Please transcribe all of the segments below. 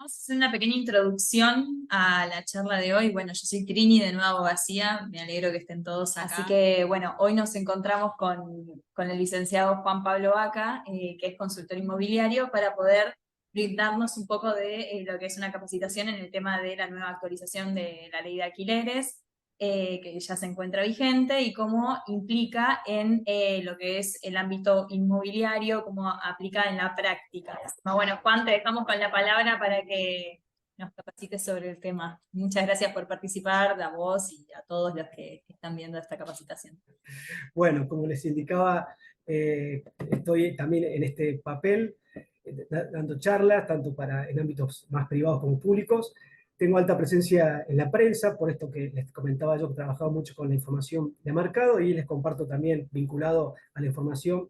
Vamos a hacer una pequeña introducción a la charla de hoy. Bueno, yo soy Trini de Nueva Abogacía, me alegro que estén todos acá. Así que, bueno, hoy nos encontramos con el licenciado Juan Pablo Vaca, que es consultor inmobiliario, para poder brindarnos un poco de lo que es una capacitación en el tema de la nueva actualización de la ley de alquileres, que ya se encuentra vigente y cómo implica en lo que es el ámbito inmobiliario, cómo aplica en la práctica. Bueno, Juan, te dejamos con la palabra para que nos capacites sobre el tema. Muchas gracias por participar, a vos y a todos los que están viendo esta capacitación. Bueno, como les indicaba, estoy también en este papel, dando charlas, tanto en ámbitos más privados como públicos. Tengo alta presencia en la prensa, por esto que les comentaba yo que he trabajado mucho con la información de mercado y les comparto también, vinculado a la información,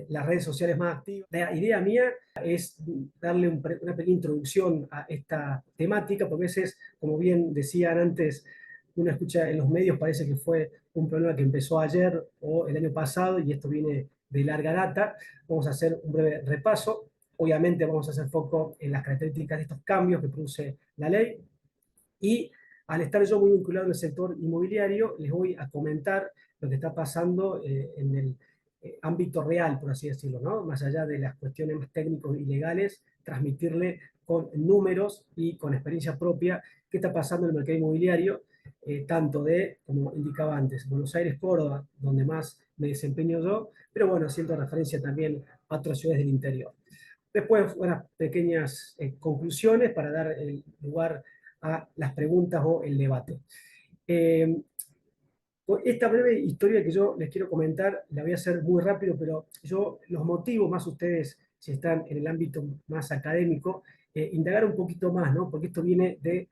las redes sociales más activas. La idea mía es darle una pequeña introducción a esta temática, porque a veces, como bien decían antes, uno escucha en los medios, parece que fue un problema que empezó ayer o el año pasado y esto viene de larga data. Vamos a hacer un breve repaso. Obviamente vamos a hacer foco en las características de estos cambios que produce la ley y al estar yo muy vinculado en el sector inmobiliario, les voy a comentar lo que está pasando en el ámbito real, por así decirlo, ¿no? Más allá de las cuestiones más técnicos y legales, transmitirle con números y con experiencia propia qué está pasando en el mercado inmobiliario, tanto de, como indicaba antes, Buenos Aires, Córdoba, donde más me desempeño yo, pero bueno, haciendo referencia también a otras ciudades del interior. Después, unas pequeñas conclusiones para dar el lugar a las preguntas o el debate. Eh, Esta breve historia que yo les quiero comentar, la voy a hacer muy rápido, pero yo los motivos, más ustedes si están en el ámbito más académico, indagar un poquito más, ¿no? Porque esto viene de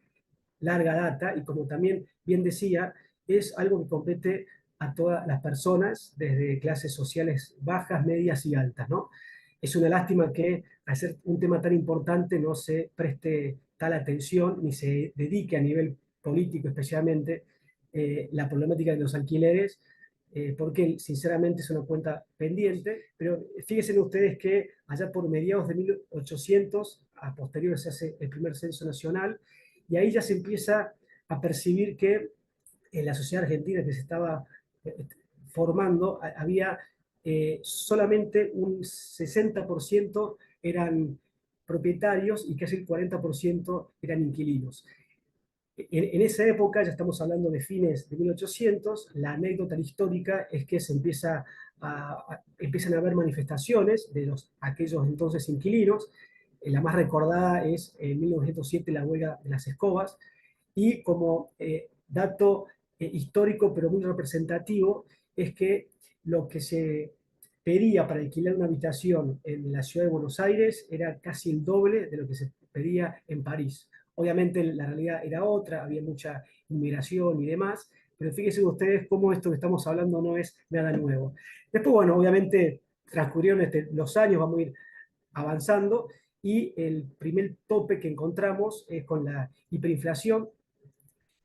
larga data y como también bien decía, es algo que compete a todas las personas, desde clases sociales bajas, medias y altas, ¿no? Es una lástima que al ser un tema tan importante no se preste tal atención ni se dedique a nivel político especialmente la problemática de los alquileres, porque sinceramente es una cuenta pendiente, pero fíjense ustedes que allá por mediados de 1800, a posteriori se hace el primer censo nacional, y ahí ya se empieza a percibir que en la sociedad argentina que se estaba formando, había solamente un 60% eran propietarios y casi el 40% eran inquilinos. En esa época, ya estamos hablando de fines de 1800, la anécdota histórica es que empiezan a haber manifestaciones de aquellos entonces inquilinos. La más recordada es en 1907 la huelga de las escobas, y como dato histórico pero muy representativo es que lo que se pedía para alquilar una habitación en la ciudad de Buenos Aires era casi el doble de lo que se pedía en París. Obviamente la realidad era otra, había mucha inmigración y demás, pero fíjense ustedes cómo esto que estamos hablando no es nada nuevo. Después, bueno, obviamente transcurrieron los años, vamos a ir avanzando, y el primer tope que encontramos es con la hiperinflación,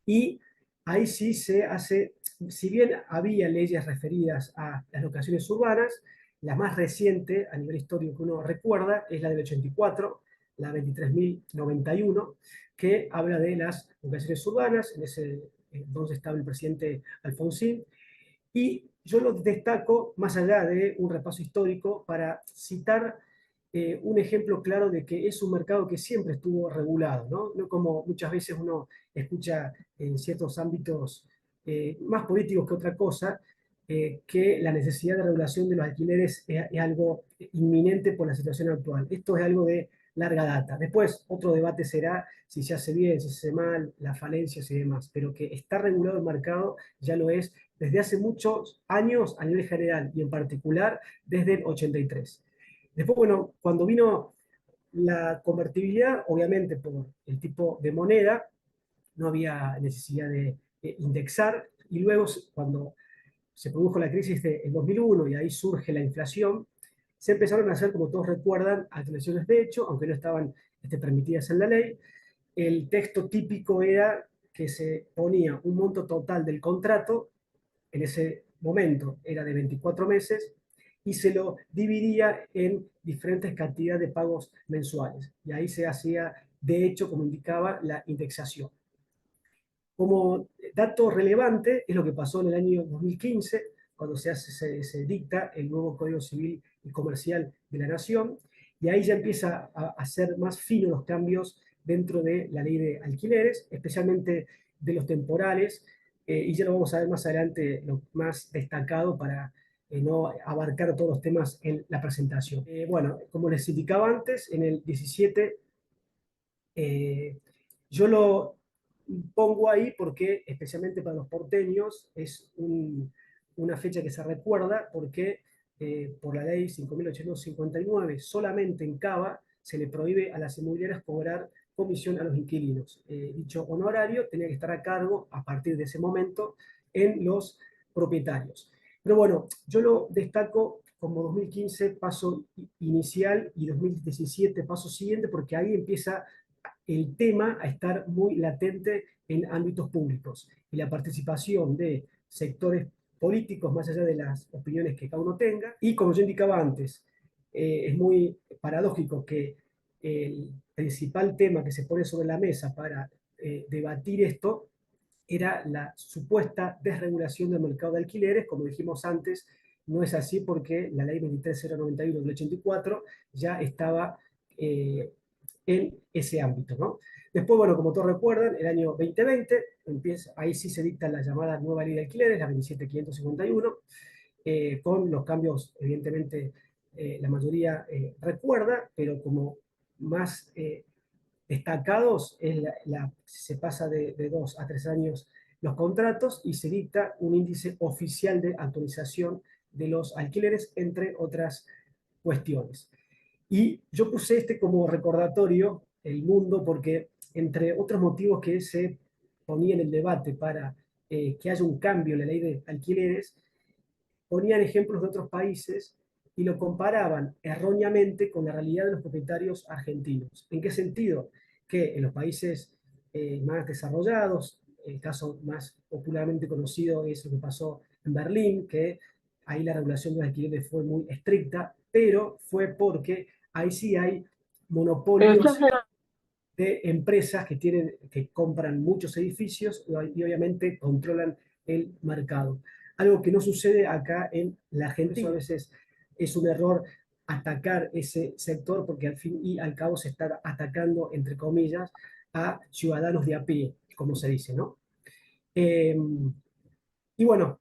y ahí sí se hace, si bien había leyes referidas a las locaciones urbanas, la más reciente a nivel histórico que uno recuerda es la del 84, la 23.091, que habla de las locaciones urbanas. En ese entonces estaba el presidente Alfonsín, y yo lo destaco más allá de un repaso histórico para citar un ejemplo claro de que es un mercado que siempre estuvo regulado, ¿no? No como muchas veces uno escucha en ciertos ámbitos más políticos que otra cosa, que la necesidad de regulación de los alquileres es algo inminente por la situación actual. Esto es algo de larga data. Después, otro debate será si se hace bien, si se hace mal, las falencias y demás, pero que está regulado el mercado ya lo es desde hace muchos años a nivel general y en particular desde el 83. Después, bueno, cuando vino la convertibilidad, obviamente por el tipo de moneda, no había necesidad de indexar, y luego cuando se produjo la crisis del 2001 y ahí surge la inflación, se empezaron a hacer, como todos recuerdan, alteraciones de hecho, aunque no estaban permitidas en la ley. El texto típico era que se ponía un monto total del contrato, en ese momento era de 24 meses, y se lo dividía en diferentes cantidades de pagos mensuales. Y ahí se hacía de hecho, como indicaba la indexación. Como dato relevante es lo que pasó en el año 2015, cuando se dicta el nuevo Código Civil y Comercial de la Nación, y ahí ya empieza a ser más finos los cambios dentro de la ley de alquileres, especialmente de los temporales, y ya lo vamos a ver más adelante, lo más destacado para no abarcar todos los temas en la presentación. Bueno, como les indicaba antes, en el 17 yo lo pongo ahí porque, especialmente para los porteños, es una fecha que se recuerda porque por la ley 5.859, solamente en Cava se le prohíbe a las inmobiliarias cobrar comisión a los inquilinos. Dicho honorario tenía que estar a cargo, a partir de ese momento, en los propietarios. Pero bueno, yo lo destaco como 2015 paso inicial y 2017 paso siguiente, porque ahí empieza el tema a estar muy latente en ámbitos públicos y la participación de sectores políticos, más allá de las opiniones que cada uno tenga. Y como yo indicaba antes, es muy paradójico que el principal tema que se pone sobre la mesa para debatir esto era la supuesta desregulación del mercado de alquileres. Como dijimos antes, no es así porque la ley 23091 del 84 ya estaba en ese ámbito, ¿no? Después, bueno, como todos recuerdan, el año 2020, ahí sí se dicta la llamada nueva ley de alquileres, la 27551, con los cambios, evidentemente, la mayoría recuerda, pero como más destacados se pasa de 2 a 3 años los contratos y se dicta un índice oficial de actualización de los alquileres, entre otras cuestiones. Y yo puse este como recordatorio, el mundo, porque entre otros motivos que se ponía en el debate para que haya un cambio en la ley de alquileres, ponían ejemplos de otros países y lo comparaban erróneamente con la realidad de los propietarios argentinos. ¿En qué sentido? Que en los países más desarrollados, el caso más popularmente conocido es lo que pasó en Berlín, que ahí la regulación de los alquileres fue muy estricta, pero fue porque ahí sí hay monopolios de empresas que compran muchos edificios y obviamente controlan el mercado. Algo que no sucede acá en la Argentina. A veces es un error atacar ese sector porque al fin y al cabo se está atacando, entre comillas, a ciudadanos de a pie, como se dice, ¿no? Y bueno,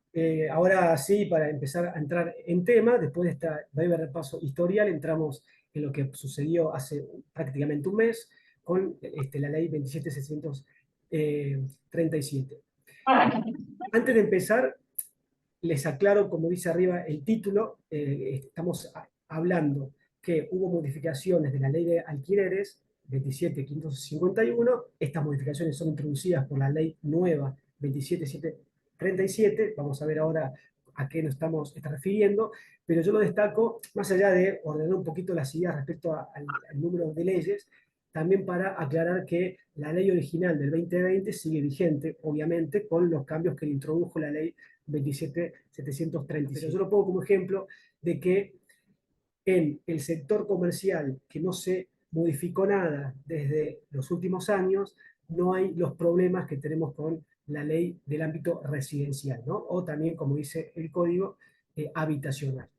ahora sí, para empezar a entrar en tema, después de este breve repaso historial, entramos en lo que sucedió hace prácticamente un mes con la ley 27637. Antes de empezar, les aclaro, como dice arriba el título, estamos hablando que hubo modificaciones de la ley de alquileres 27551. Estas modificaciones son introducidas por la ley nueva 27737. Vamos a ver ahora a qué nos estamos refiriendo, pero yo lo destaco, más allá de ordenar un poquito las ideas respecto al número de leyes, también para aclarar que la ley original del 2020 sigue vigente, obviamente, con los cambios que le introdujo la ley 27730. Pero yo lo pongo como ejemplo de que en el sector comercial, que no se modificó nada desde los últimos años, no hay los problemas que tenemos con la ley del ámbito residencial, ¿no? O también, como dice el código, habitacional.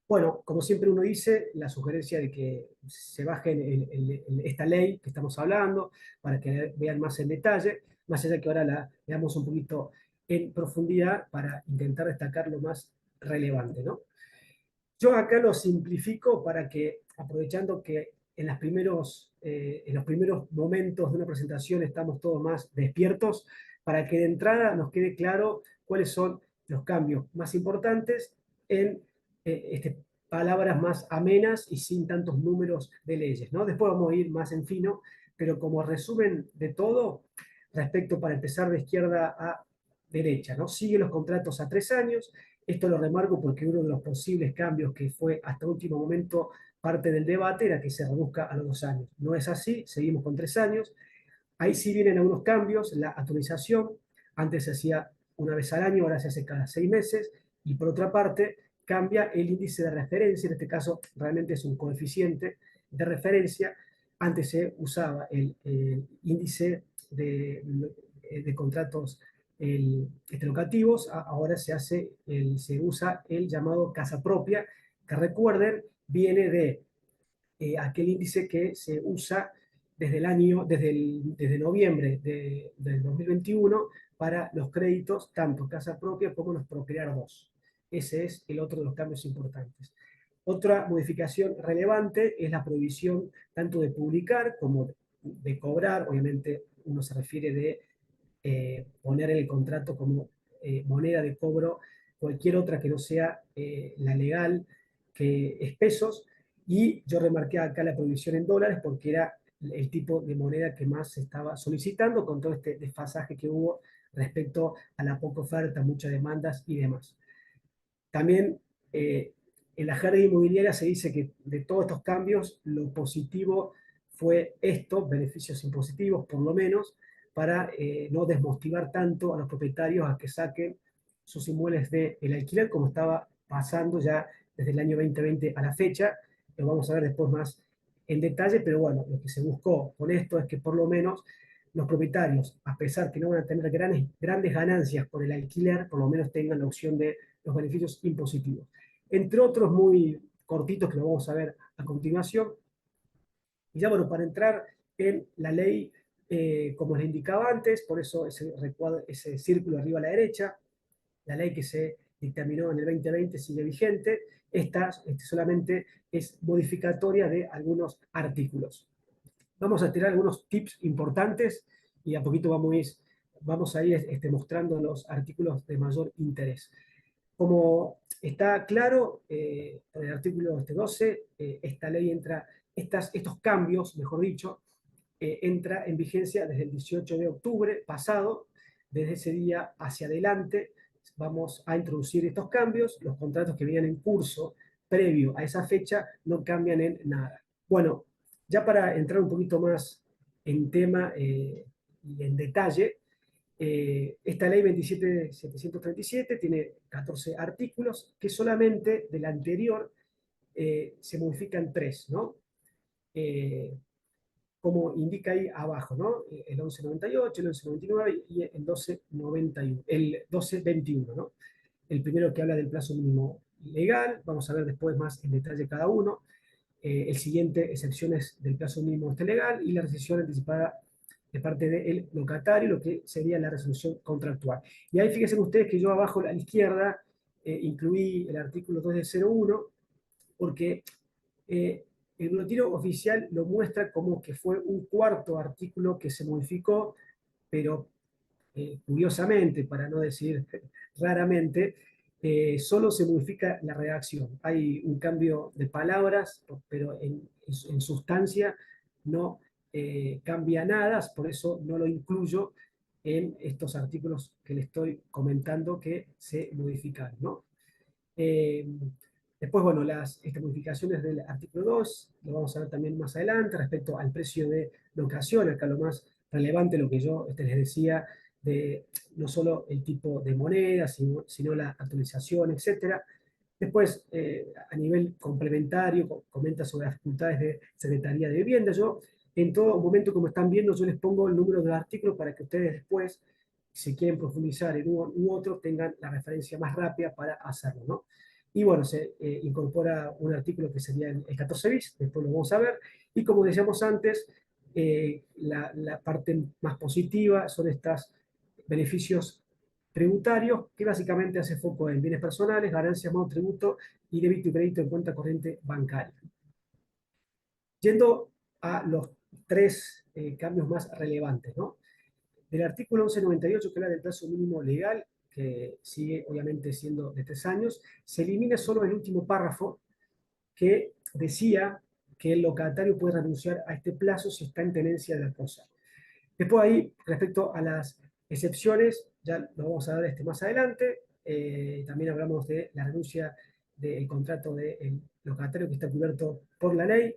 Bueno, como siempre uno dice, la sugerencia de que se baje esta ley que estamos hablando para que vean más en detalle, más allá que ahora la veamos un poquito en profundidad para intentar destacar lo más relevante, ¿no? Yo acá lo simplifico para que, aprovechando que en los primeros momentos de una presentación estamos todos más despiertos, para que de entrada nos quede claro cuáles son los cambios más importantes en palabras más amenas y sin tantos números de leyes, ¿no? Después vamos a ir más en fino, pero como resumen de todo, respecto para empezar de izquierda a derecha, ¿no? Sigue los contratos a 3 años. Esto lo remarco porque uno de los posibles cambios que fue hasta último momento parte del debate era que se reduzca a los 2 años. No es así, seguimos con 3 años. Ahí sí vienen algunos cambios, la actualización, antes se hacía una vez al año, ahora se hace cada 6 meses, y por otra parte cambia el índice de referencia, en este caso realmente es un coeficiente de referencia antes se usaba el índice de contratos locativos, ahora se usa el llamado casa propia, que recuerden, viene de aquel índice que se usa desde noviembre del 2021 para los créditos, tanto casa propia como los Procrear 2. Ese es el otro de los cambios importantes. Otra modificación relevante es la prohibición tanto de publicar como de cobrar. Obviamente uno se refiere de poner en el contrato como moneda de cobro cualquier otra que no sea la legal, que es pesos, y yo remarqué acá la prohibición en dólares porque era el tipo de moneda que más se estaba solicitando con todo este desfasaje que hubo respecto a la poca oferta, muchas demandas y demás. También en la jerga inmobiliaria se dice que de todos estos cambios, lo positivo fue esto, beneficios impositivos por lo menos, para no desmotivar tanto a los propietarios a que saquen sus inmuebles del alquiler, como estaba pasando ya desde el año 2020 a la fecha. Lo vamos a ver después más en detalle, pero bueno, lo que se buscó con esto es que por lo menos los propietarios, a pesar que no van a tener grandes ganancias por el alquiler, por lo menos tengan la opción de los beneficios impositivos. Entre otros muy cortitos que lo vamos a ver a continuación. Y ya bueno, para entrar en la ley, como les indicaba antes, por eso ese círculo arriba a la derecha, la ley que se dictaminó en el 2020 sigue vigente. Esta solamente es modificatoria de algunos artículos. Vamos a tirar algunos tips importantes y a poquito vamos a ir mostrando los artículos de mayor interés. Como está claro, en el artículo 12, esta ley estos cambios, mejor dicho, entra en vigencia desde el 18 de octubre pasado. Desde ese día hacia adelante vamos a introducir estos cambios. Los contratos que venían en curso previo a esa fecha no cambian en nada. Bueno, ya para entrar un poquito más en tema y en detalle, esta ley 27.737 tiene 14 artículos que solamente del anterior se modifican 3, ¿no? Como indica ahí abajo, ¿no? El 1198, el 1199 y el 1291, el 1221, ¿no? El primero que habla del plazo mínimo legal, vamos a ver después más en detalle cada uno. El siguiente, excepciones del plazo mínimo legal y la rescisión anticipada de parte del locatario, lo que sería la resolución contractual. Y ahí fíjense ustedes que yo abajo a la izquierda incluí el artículo 201, porque el boletín oficial lo muestra como que fue un cuarto artículo que se modificó, pero curiosamente, para no decir raramente, solo se modifica la redacción. Hay un cambio de palabras, pero en sustancia no cambia nada, por eso no lo incluyo en estos artículos que le estoy comentando que se modificaron, ¿no? Eh, Después, bueno, estas modificaciones del artículo 2, lo vamos a ver también más adelante, respecto al precio de locación, acá lo más relevante, lo que yo les decía, de no solo el tipo de moneda, sino la actualización, etcétera. Después, a nivel complementario, comenta sobre las facultades de Secretaría de Vivienda. Yo, en todo momento, como están viendo, yo les pongo el número del artículo para que ustedes después, si quieren profundizar en uno u otro, tengan la referencia más rápida para hacerlo, ¿no? Y bueno, se incorpora un artículo que sería el 14 bis, después lo vamos a ver. Y como decíamos antes, la parte más positiva son estos beneficios tributarios, que básicamente hace foco en bienes personales, ganancias, monotributo y débito y crédito en cuenta corriente bancaria. Yendo a los tres cambios más relevantes, ¿no? Del artículo 1198, que habla del plazo mínimo legal, que sigue obviamente siendo de 3 años, se elimina solo el último párrafo que decía que el locatario puede renunciar a este plazo si está en tenencia de la cosa. Después ahí, respecto a las excepciones, ya lo vamos a ver más adelante, también hablamos de la renuncia del contrato del locatario que está cubierto por la ley,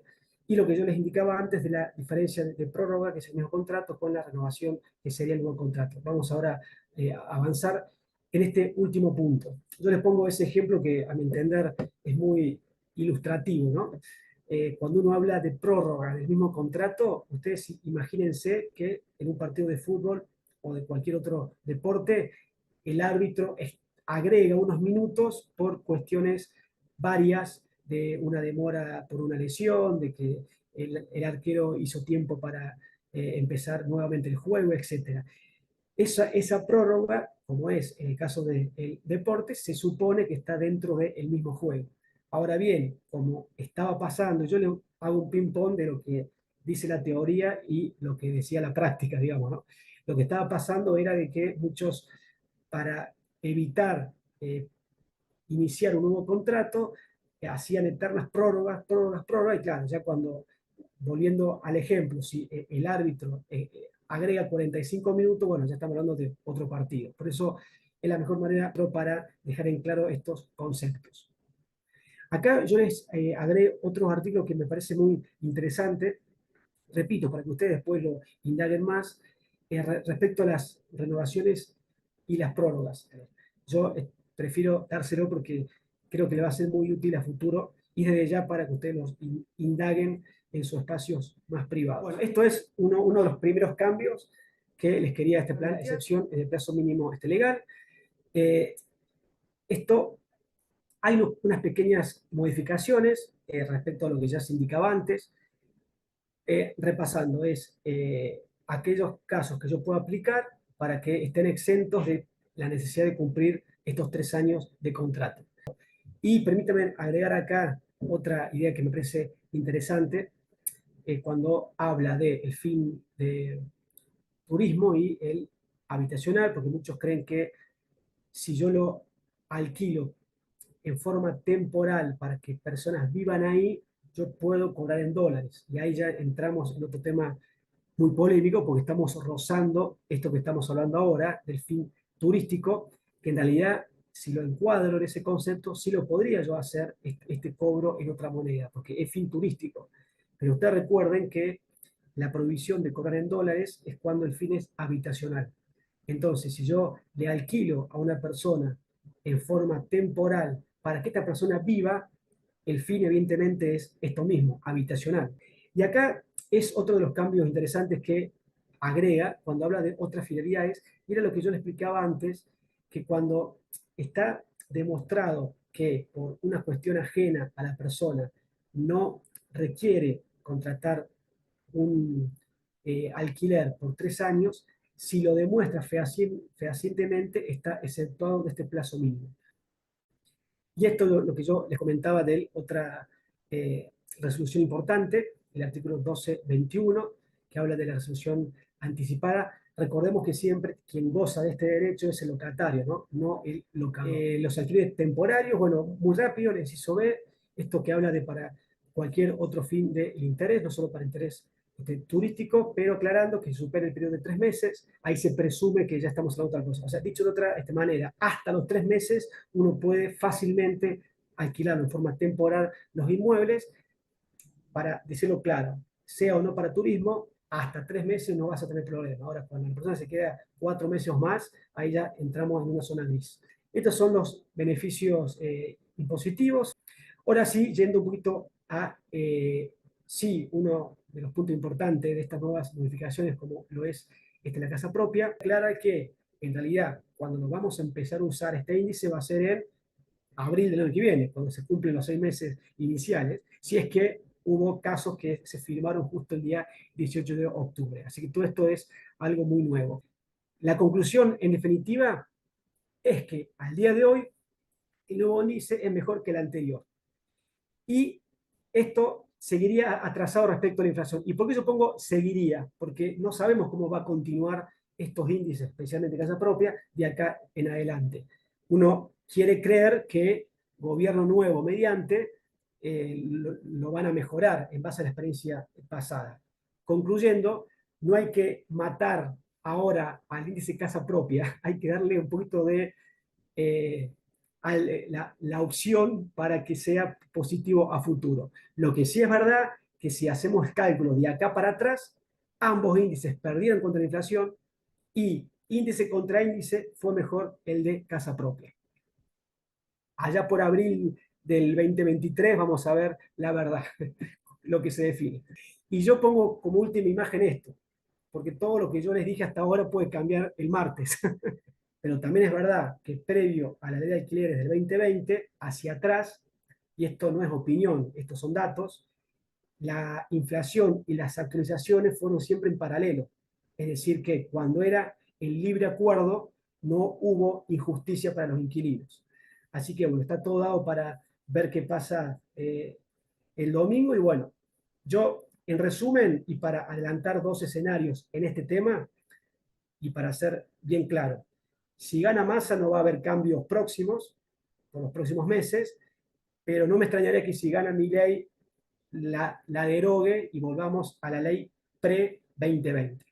y lo que yo les indicaba antes de la diferencia de prórroga, que es el mismo contrato, con la renovación, que sería el nuevo contrato. Vamos ahora a avanzar en este último punto. Yo les pongo ese ejemplo que a mi entender es muy ilustrativo, ¿no? cuando uno habla de prórroga del mismo contrato, ustedes imagínense que en un partido de fútbol o de cualquier otro deporte, el árbitro agrega unos minutos por cuestiones varias de una demora por una lesión, de que el arquero hizo tiempo para empezar nuevamente el juego, etc. Esa prórroga, como es en el caso del deporte, se supone que está dentro del mismo juego. Ahora bien, como estaba pasando, yo le hago un ping-pong de lo que dice la teoría y lo que decía la práctica, digamos, ¿no? Lo que estaba pasando era de que muchos, para evitar iniciar un nuevo contrato, hacían eternas prórrogas, prórrogas, prórrogas, y claro, ya cuando, volviendo al ejemplo, si el árbitro agrega 45 minutos, bueno, ya estamos hablando de otro partido. Por eso es la mejor manera para dejar en claro estos conceptos. Acá yo les agregué otros artículos que me parece muy interesante, repito, para que ustedes después lo indaguen más, respecto a las renovaciones y las prórrogas. Yo prefiero dárselo porque creo que le va a ser muy útil a futuro y desde ya para que ustedes los indaguen en sus espacios más privados. Bueno, esto es uno de los primeros cambios que les quería este plan, excepción en el plazo mínimo legal. Esto hay unas pequeñas modificaciones respecto a lo que ya se indicaba antes. Repasando, es aquellos casos que yo puedo aplicar para que estén exentos de la necesidad de cumplir estos 3 años de contrato. Y permítame agregar acá otra idea que me parece interesante, cuando habla del fin de turismo y el habitacional, porque muchos creen que si yo lo alquilo en forma temporal para que personas vivan ahí, yo puedo cobrar en dólares. Y ahí ya entramos en otro tema muy polémico porque estamos rozando esto que estamos hablando ahora del fin turístico, que en realidad, si lo encuadro en ese concepto, sí lo podría yo hacer este cobro en otra moneda, porque es fin turístico. Pero ustedes recuerden que la prohibición de cobrar en dólares es cuando el fin es habitacional. Entonces, si yo le alquilo a una persona en forma temporal para que esta persona viva, el fin evidentemente es esto mismo, habitacional. Y acá es otro de los cambios interesantes que agrega cuando habla de otras finalidades, y era lo que yo le explicaba antes, que cuando está demostrado que por una cuestión ajena a la persona no requiere contratar un alquiler por 3 años, si lo demuestra fehacientemente, está exceptuado de este plazo mínimo. Y esto es lo que yo les comentaba de otra resolución importante, el artículo 1221, que habla de la resolución anticipada. Recordemos que siempre quien goza de este derecho es el locatario, no el locador. Los alquileres temporarios, bueno, muy rápido, el inciso B, esto que habla de para cualquier otro fin del interés, no solo para interés turístico, pero aclarando que supera el periodo de 3 meses, ahí se presume que ya estamos hablando de otra cosa. O sea, dicho de otra manera, hasta los 3 meses uno puede fácilmente alquilarlo en forma temporal los inmuebles, para decirlo claro, sea o no para turismo, hasta 3 meses no vas a tener problema. Ahora, cuando la persona se queda 4 meses o más, ahí ya entramos en una zona gris. Estos son los beneficios impositivos. Ahora sí, yendo un poquito a, sí, uno de los puntos importantes de estas nuevas modificaciones, como lo es la casa propia, aclara que en realidad cuando nos vamos a empezar a usar este índice va a ser en abril del año que viene, cuando se cumplen los 6 meses iniciales, si es que hubo casos que se firmaron justo el día 18 de octubre. Así que todo esto es algo muy nuevo. La conclusión, en definitiva, es que al día de hoy el nuevo índice es mejor que el anterior. Y esto seguiría atrasado respecto a la inflación. ¿Y por qué yo pongo seguiría? Porque no sabemos cómo va a continuar estos índices, especialmente casa propia, de acá en adelante. Uno quiere creer que gobierno nuevo mediante lo van a mejorar en base a la experiencia pasada. Concluyendo, no hay que matar ahora al índice casa propia, hay que darle un poquito de la opción para que sea positivo a futuro. Lo que sí es verdad que si hacemos cálculos de acá para atrás, ambos índices perdieron contra la inflación y índice contra índice fue mejor el de casa propia. Allá por abril del 2023 vamos a ver la verdad, lo que se define. Y yo pongo como última imagen esto, porque todo lo que yo les dije hasta ahora puede cambiar el martes. Pero también es verdad que previo a la ley de alquileres del 2020, hacia atrás, y esto no es opinión, estos son datos, la inflación y las actualizaciones fueron siempre en paralelo. Es decir, que cuando era el libre acuerdo, no hubo injusticia para los inquilinos. Así que bueno, está todo dado para ver qué pasa el domingo. Y bueno, yo en resumen, y para adelantar dos escenarios en este tema, y para ser bien claro, si gana Massa no va a haber cambios próximos, por los próximos meses, pero no me extrañaría que si gana Milei la derogue y volvamos a la ley pre-2020.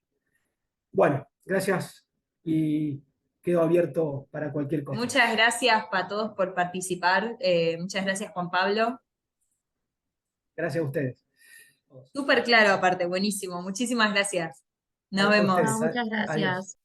Bueno, gracias y quedo abierto para cualquier cosa. Muchas gracias a todos por participar. Muchas gracias, Juan Pablo. Gracias a ustedes. Súper claro, aparte, buenísimo. Muchísimas gracias. Nos vemos. No, muchas gracias. Adiós.